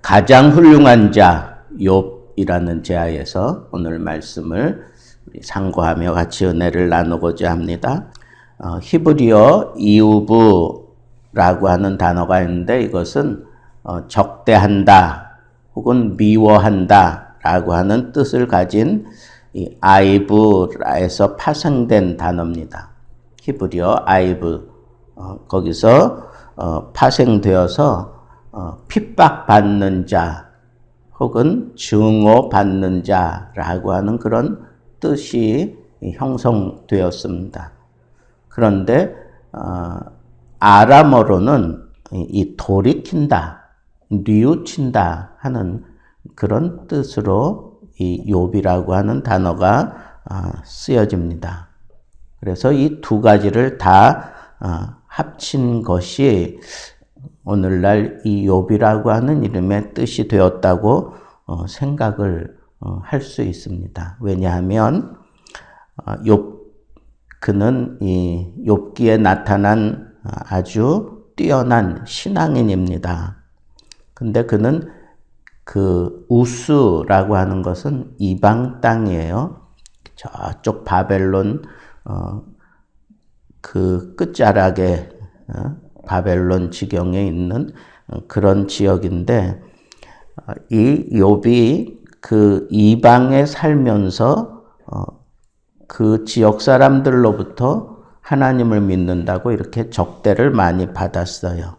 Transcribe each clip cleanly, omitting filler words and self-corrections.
가장 훌륭한 자 욥이라는 제하에서 오늘 말씀을 상고하며 같이 은혜를 나누고자 합니다. 히브리어 이우브라고 하는 단어가 있는데 이것은 적대한다 혹은 미워한다 라고 하는 뜻을 가진 이 아이브라에서 파생된 단어입니다. 히브리어 아이브 거기서 파생되어서 핍박받는 자 혹은 증오받는 자라고 하는 그런 뜻이 형성되었습니다. 그런데 아람어로는 이 돌이킨다, 뉘우친다 하는 그런 뜻으로 이 욥이라고 하는 단어가 쓰여집니다. 그래서 이 두 가지를 다 합친 것이 오늘날 이 욥이라고 하는 이름의 뜻이 되었다고 생각을 할 수 있습니다. 왜냐하면 그는 이 욥기에 나타난 아주 뛰어난 신앙인입니다. 근데 그는 그 우스라고 하는 것은 이방 땅이에요. 저쪽 바벨론 그 끝자락에 바벨론 지경에 있는 그런 지역인데 이 욥이 그 이방에 살면서 그 지역 사람들로부터 하나님을 믿는다고 이렇게 적대를 많이 받았어요.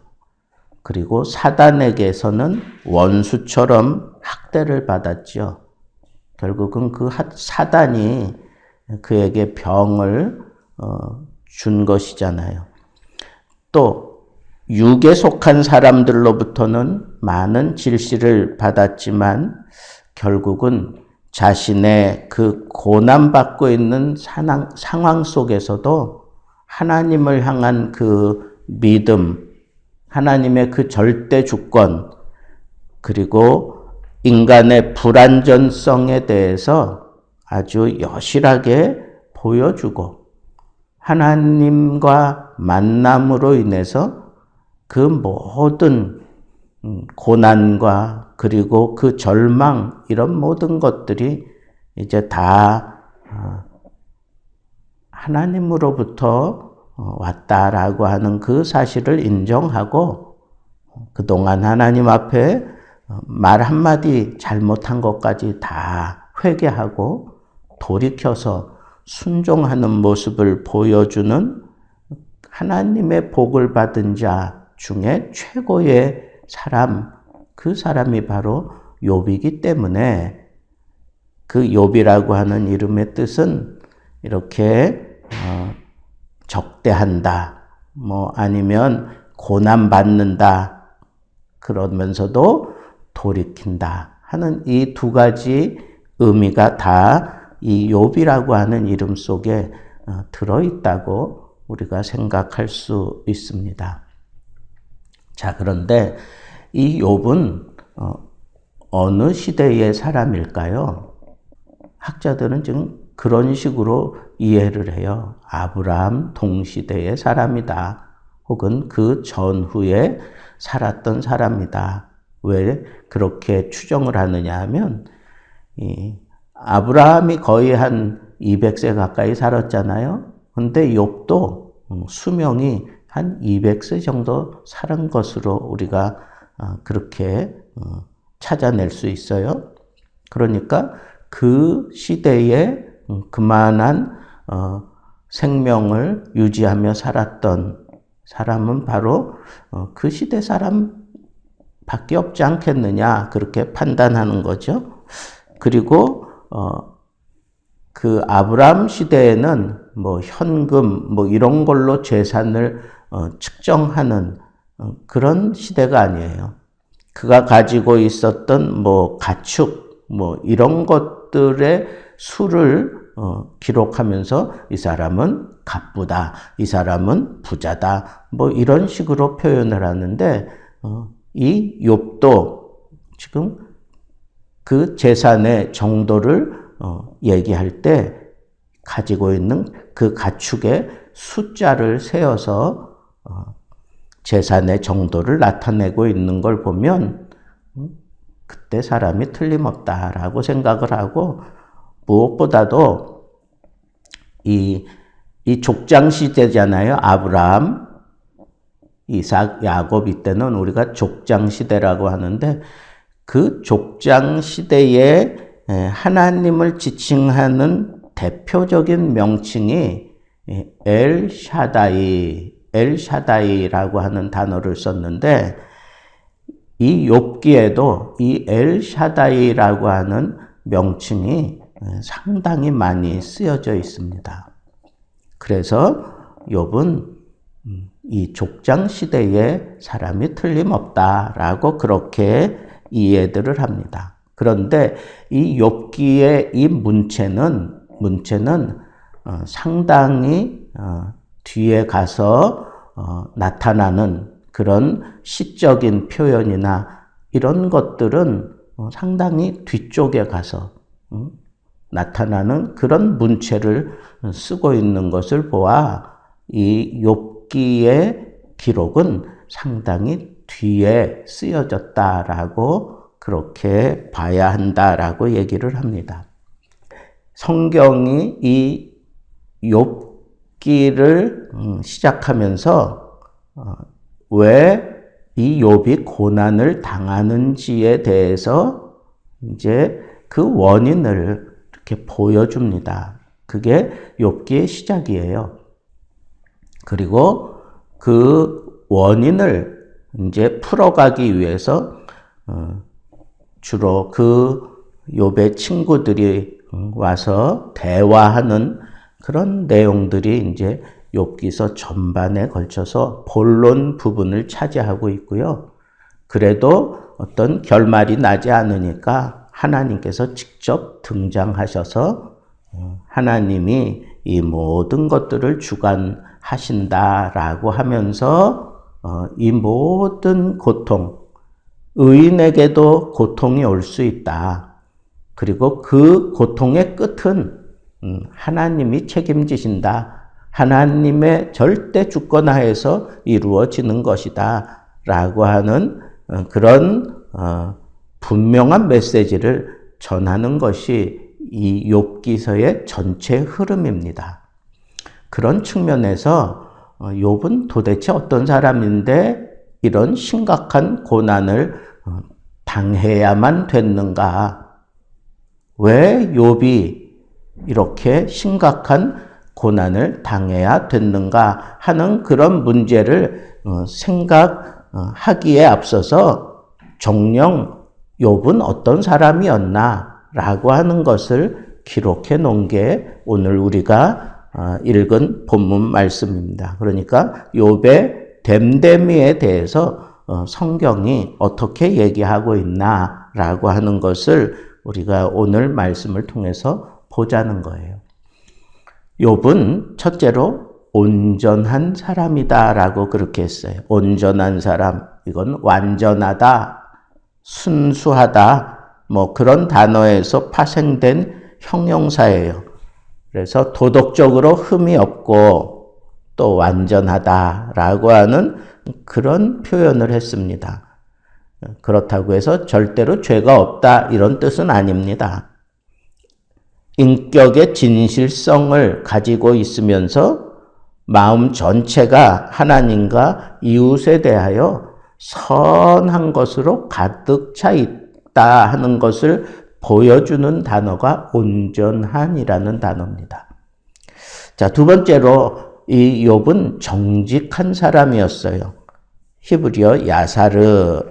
그리고 사단에게서는 원수처럼 학대를 받았죠. 결국은 그 사단이 그에게 병을 준 것이잖아요. 또 육에 속한 사람들로부터는 많은 질시를 받았지만 결국은 자신의 그 고난받고 있는 상황 속에서도 하나님을 향한 그 믿음, 하나님의 그 절대 주권, 그리고 인간의 불완전성에 대해서 아주 여실하게 보여주고 하나님과 만남으로 인해서 그 모든 고난과 그리고 그 절망 이런 모든 것들이 이제 다 하나님으로부터 왔다라고 하는 그 사실을 인정하고 그동안 하나님 앞에 말 한마디 잘못한 것까지 다 회개하고 돌이켜서 순종하는 모습을 보여주는 하나님의 복을 받은 자 중에 최고의 사람, 그 사람이 바로 욥이기 때문에 그 욥이라고 하는 이름의 뜻은 이렇게 적대한다, 아니면 고난받는다, 그러면서도 돌이킨다 하는 이 두 가지 의미가 다 이 욥이라고 하는 이름 속에 들어있다고 우리가 생각할 수 있습니다. 자, 그런데 이 욥은 어느 시대의 사람일까요? 학자들은 지금 그런 식으로 이해를 해요. 아브라함 동시대의 사람이다. 혹은 그 전후에 살았던 사람이다. 왜 그렇게 추정을 하느냐 하면 아브라함이 거의 한 200세 가까이 살았잖아요. 근데 욥도 수명이 한 200세 정도 살은 것으로 우리가 그렇게 찾아낼 수 있어요. 그러니까 그 시대에 그만한 생명을 유지하며 살았던 사람은 바로 그 시대 사람밖에 없지 않겠느냐, 그렇게 판단하는 거죠. 그리고 그 아브라함 시대에는 현금 이런 걸로 재산을 측정하는 그런 시대가 아니에요. 그가 가지고 있었던 가축 이런 것들의 수를 기록하면서 이 사람은 갑부다, 이 사람은 부자다, 이런 식으로 표현을 하는데 이 욥도 지금 그 재산의 정도를 얘기할 때 가지고 있는 그 가축의 숫자를 세어서 재산의 정도를 나타내고 있는 걸 보면 그때 사람이 틀림없다라고 생각을 하고, 무엇보다도 이 족장 시대잖아요. 아브라함, 이삭, 야곱, 이때는 우리가 족장 시대라고 하는데, 그 족장 시대에 하나님을 지칭하는 대표적인 명칭이 엘샤다이라고 하는 단어를 썼는데, 이 욥기에도 이 엘샤다이라고 하는 명칭이 상당히 많이 쓰여져 있습니다. 그래서 욥은 이 족장 시대에 사람이 틀림없다라고 그렇게 이해들을 합니다. 그런데 이 욥기의 이 문체는 상당히 뒤에 가서 나타나는 그런 시적인 표현이나 이런 것들은 상당히 뒤쪽에 가서 나타나는 그런 문체를 쓰고 있는 것을 보아 이 욥기의 기록은 상당히 뒤에 쓰여졌다라고 그렇게 봐야 한다라고 얘기를 합니다. 성경이 이 욥기를 시작하면서 왜 이 욥이 고난을 당하는지에 대해서 이제 그 원인을 이렇게 보여줍니다. 그게 욥기의 시작이에요. 그리고 그 원인을 이제 풀어가기 위해서 주로 그 욥의 친구들이 와서 대화하는 그런 내용들이 이제 욥기서 전반에 걸쳐서 본론 부분을 차지하고 있고요. 그래도 어떤 결말이 나지 않으니까 하나님께서 직접 등장하셔서 하나님이 이 모든 것들을 주관하신다라고 하면서 이 모든 고통, 의인에게도 고통이 올 수 있다. 그리고 그 고통의 끝은 하나님이 책임지신다. 하나님의 절대 주권하에서 이루어지는 것이다. 라고 하는 그런 분명한 메시지를 전하는 것이 이 욥기서의 전체 흐름입니다. 그런 측면에서 욥은 도대체 어떤 사람인데 이런 심각한 고난을 당해야만 됐는가? 왜 욥이 이렇게 심각한 고난을 당해야 됐는가 하는 그런 문제를 생각하기에 앞서서 정녕 욥은 어떤 사람이었나 라고 하는 것을 기록해 놓은 게 오늘 우리가 읽은 본문 말씀입니다. 그러니까 욥의 됨됨이에 대해서 성경이 어떻게 얘기하고 있나 라고 하는 것을 우리가 오늘 말씀을 통해서 보자는 거예요. 욥은 첫째로 온전한 사람이다 라고 그렇게 했어요. 온전한 사람, 이건 완전하다, 순수하다, 뭐 그런 단어에서 파생된 형용사예요. 그래서 도덕적으로 흠이 없고 또 완전하다라고 하는 그런 표현을 했습니다. 그렇다고 해서 절대로 죄가 없다 이런 뜻은 아닙니다. 인격의 진실성을 가지고 있으면서 마음 전체가 하나님과 이웃에 대하여 선한 것으로 가득 차 있다 하는 것을 보여주는 단어가 온전한이라는 단어입니다. 자, 두 번째로 이 욥은 정직한 사람이었어요. 히브리어 야사르,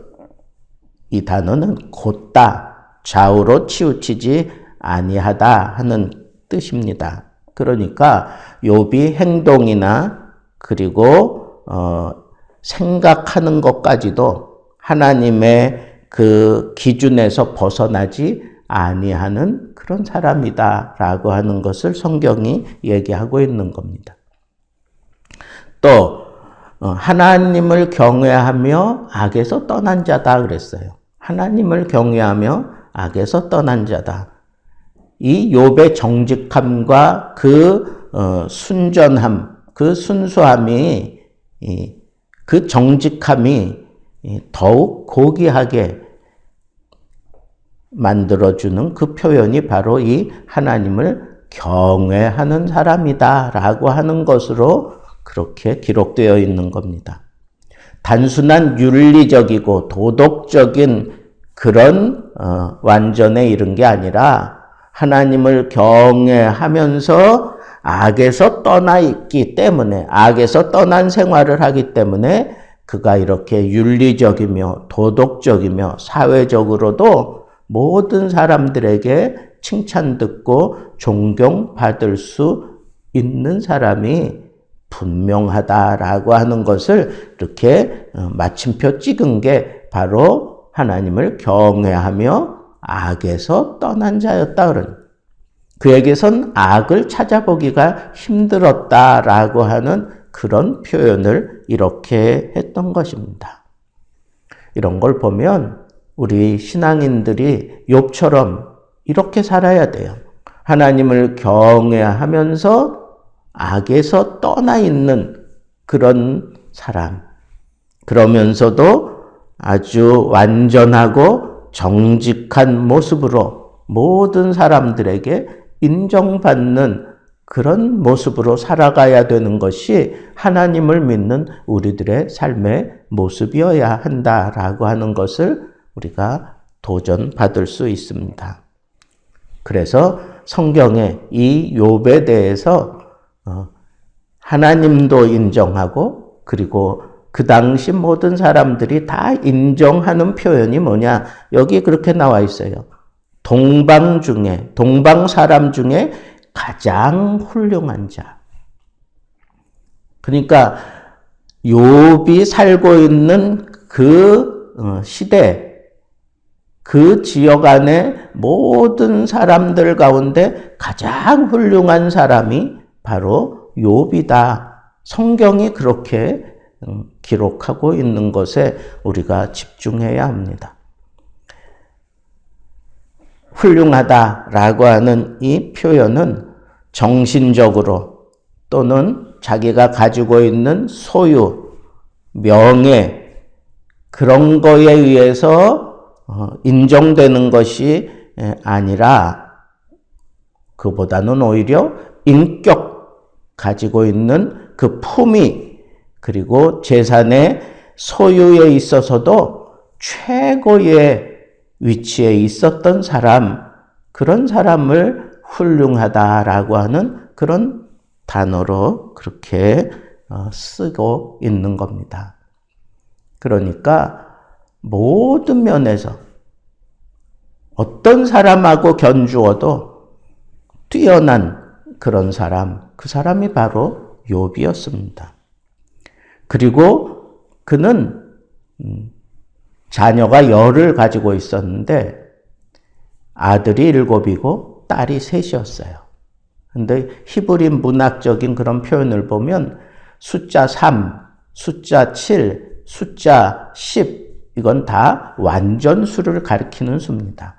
이 단어는 곧다, 좌우로 치우치지 아니하다 하는 뜻입니다. 그러니까 욥이 행동이나 그리고 생각하는 것까지도 하나님의 그 기준에서 벗어나지 아니하는 그런 사람이다라고 하는 것을 성경이 얘기하고 있는 겁니다. 또 하나님을 경외하며 악에서 떠난 자다 그랬어요. 하나님을 경외하며 악에서 떠난 자다. 이 욥의 정직함과 그 순전함, 그 순수함이, 그 정직함이 더욱 고귀하게 만들어주는 그 표현이 바로 이 하나님을 경외하는 사람이다 라고 하는 것으로 그렇게 기록되어 있는 겁니다. 단순한 윤리적이고 도덕적인 그런 완전에 이른 게 아니라 하나님을 경외하면서 악에서 떠나 있기 때문에, 악에서 떠난 생활을 하기 때문에 그가 이렇게 윤리적이며 도덕적이며 사회적으로도 모든 사람들에게 칭찬 듣고 존경받을 수 있는 사람이 분명하다라고 하는 것을 이렇게 마침표 찍은 게 바로 하나님을 경외하며 악에서 떠난 자였다 그런. 그에게선 악을 찾아보기가 힘들었다라고 하는 그런 표현을 이렇게 했던 것입니다. 이런 걸 보면 우리 신앙인들이 욥처럼 이렇게 살아야 돼요. 하나님을 경외하면서 악에서 떠나 있는 그런 사람. 그러면서도 아주 완전하고 정직한 모습으로 모든 사람들에게 인정받는 그런 모습으로 살아가야 되는 것이 하나님을 믿는 우리들의 삶의 모습이어야 한다라고 하는 것을 우리가 도전받을 수 있습니다. 그래서 성경에 이 욥에 대해서 하나님도 인정하고 그리고 그 당시 모든 사람들이 다 인정하는 표현이 뭐냐? 여기 그렇게 나와 있어요. 동방 사람 중에 가장 훌륭한 자. 그러니까 욥이 살고 있는 그 시대, 그 지역 안에 모든 사람들 가운데 가장 훌륭한 사람이 바로 욥이다. 성경이 그렇게 기록하고 있는 것에 우리가 집중해야 합니다. 훌륭하다라고 하는 이 표현은 정신적으로 또는 자기가 가지고 있는 소유, 명예, 그런 거에 의해서 인정되는 것이 아니라 그보다는 오히려 인격, 가지고 있는 그 품위, 그리고 재산의 소유에 있어서도 최고의 위치에 있었던 사람, 그런 사람을 훌륭하다라고 하는 그런 단어로 그렇게 쓰고 있는 겁니다. 그러니까 모든 면에서 어떤 사람하고 견주어도 뛰어난 그런 사람, 그 사람이 바로 욥이었습니다. 그리고 그는 자녀가 10을 가지고 있었는데 아들이 7이고 딸이 3이었어요. 근데 히브리 문학적인 그런 표현을 보면 숫자 3, 숫자 7, 숫자 10 이건 다 완전수를 가리키는 수입니다.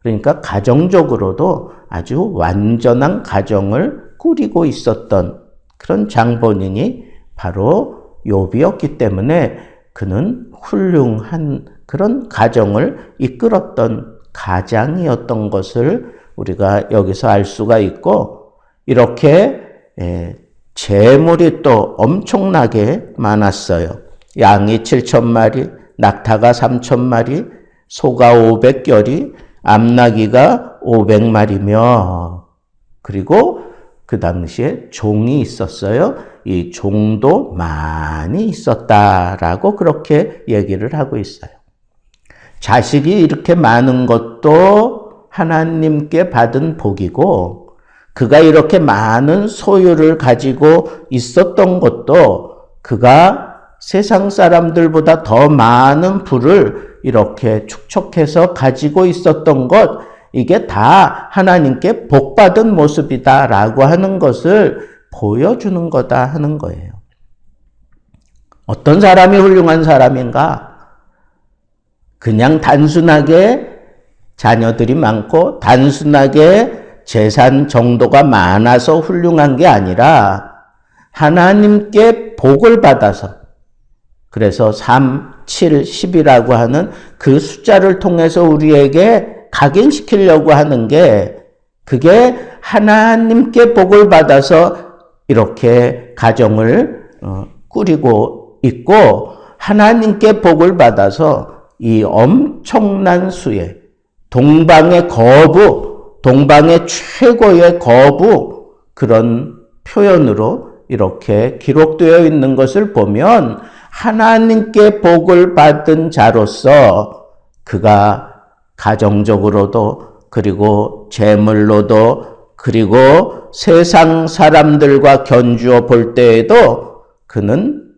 그러니까 가정적으로도 아주 완전한 가정을 꾸리고 있었던 그런 장본인이 바로 욥이었기 때문에 그는 훌륭한 그런 가정을 이끌었던 가장이었던 것을 우리가 여기서 알 수가 있고, 이렇게 재물이 또 엄청나게 많았어요. 양이 7,000마리, 낙타가 3,000마리, 소가 500결이, 암나귀가 500마리며, 그리고 그 당시에 종이 있었어요. 이 종도 많이 있었다라고 그렇게 얘기를 하고 있어요. 자식이 이렇게 많은 것도 하나님께 받은 복이고, 그가 이렇게 많은 소유를 가지고 있었던 것도 그가 세상 사람들보다 더 많은 부를 이렇게 축적해서 가지고 있었던 것, 이게 다 하나님께 복받은 모습이다라고 하는 것을 보여주는 거다 하는 거예요. 어떤 사람이 훌륭한 사람인가? 그냥 단순하게 자녀들이 많고 단순하게 재산 정도가 많아서 훌륭한 게 아니라 하나님께 복을 받아서, 그래서 3, 7, 10이라고 하는 그 숫자를 통해서 우리에게 각인시키려고 하는 게 그게 하나님께 복을 받아서 이렇게 가정을 꾸리고 있고 하나님께 복을 받아서 이 엄청난 수의 동방의 거부, 동방의 최고의 거부 그런 표현으로 이렇게 기록되어 있는 것을 보면 하나님께 복을 받은 자로서 그가 가정적으로도 그리고 재물로도 그리고 세상 사람들과 견주어 볼 때에도 그는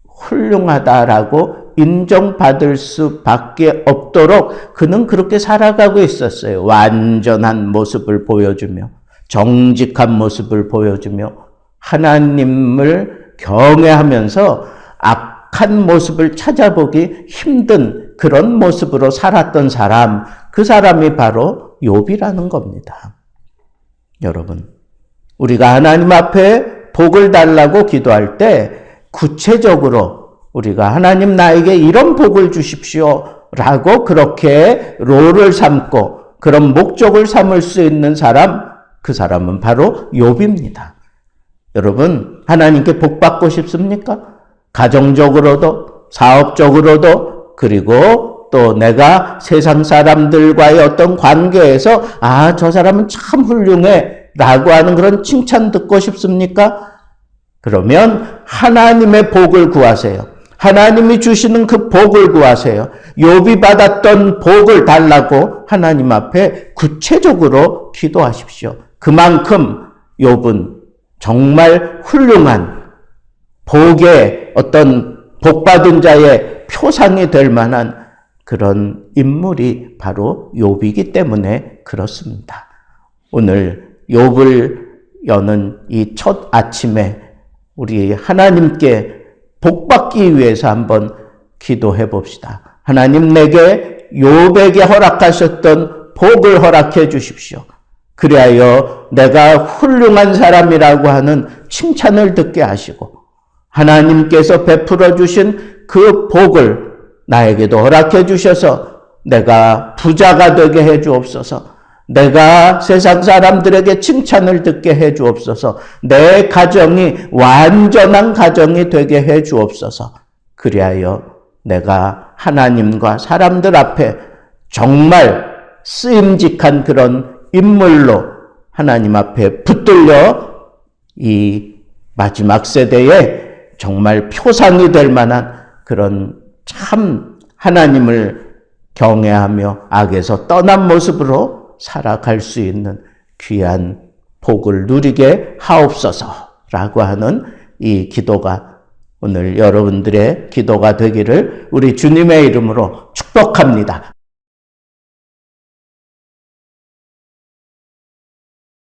훌륭하다라고 인정받을 수밖에 없도록 그는 그렇게 살아가고 있었어요. 완전한 모습을 보여주며 정직한 모습을 보여주며 하나님을 경외하면서 악한 모습을 찾아보기 힘든 그런 모습으로 살았던 사람, 그 사람이 바로 욥이라는 겁니다. 여러분, 우리가 하나님 앞에 복을 달라고 기도할 때 구체적으로 우리가 하나님 나에게 이런 복을 주십시오 라고 그렇게 롤을 삼고 그런 목적을 삼을 수 있는 사람, 그 사람은 바로 욥입니다. 여러분, 하나님께 복 받고 싶습니까? 가정적으로도 사업적으로도 그리고 또 내가 세상 사람들과의 어떤 관계에서 저 사람은 참 훌륭해 라고 하는 그런 칭찬 듣고 싶습니까? 그러면 하나님의 복을 구하세요. 하나님이 주시는 그 복을 구하세요. 욥이 받았던 복을 달라고 하나님 앞에 구체적으로 기도하십시오. 그만큼 욥은 정말 훌륭한 복의 어떤 복받은 자의 표상이 될 만한 그런 인물이 바로 욥이기 때문에 그렇습니다. 오늘 욥을 여는 이 첫 아침에 우리 하나님께 복받기 위해서 한번 기도해 봅시다. 하나님 내게 욥에게 허락하셨던 복을 허락해 주십시오. 그리하여 내가 훌륭한 사람이라고 하는 칭찬을 듣게 하시고 하나님께서 베풀어 주신 그 복을 나에게도 허락해 주셔서 내가 부자가 되게 해 주옵소서. 내가 세상 사람들에게 칭찬을 듣게 해 주옵소서. 내 가정이 완전한 가정이 되게 해 주옵소서. 그리하여 내가 하나님과 사람들 앞에 정말 쓰임직한 그런 인물로 하나님 앞에 붙들려 이 마지막 세대에 정말 표상이 될 만한 그런 참 하나님을 경외하며 악에서 떠난 모습으로 살아갈 수 있는 귀한 복을 누리게 하옵소서라고 하는 이 기도가 오늘 여러분들의 기도가 되기를 우리 주님의 이름으로 축복합니다.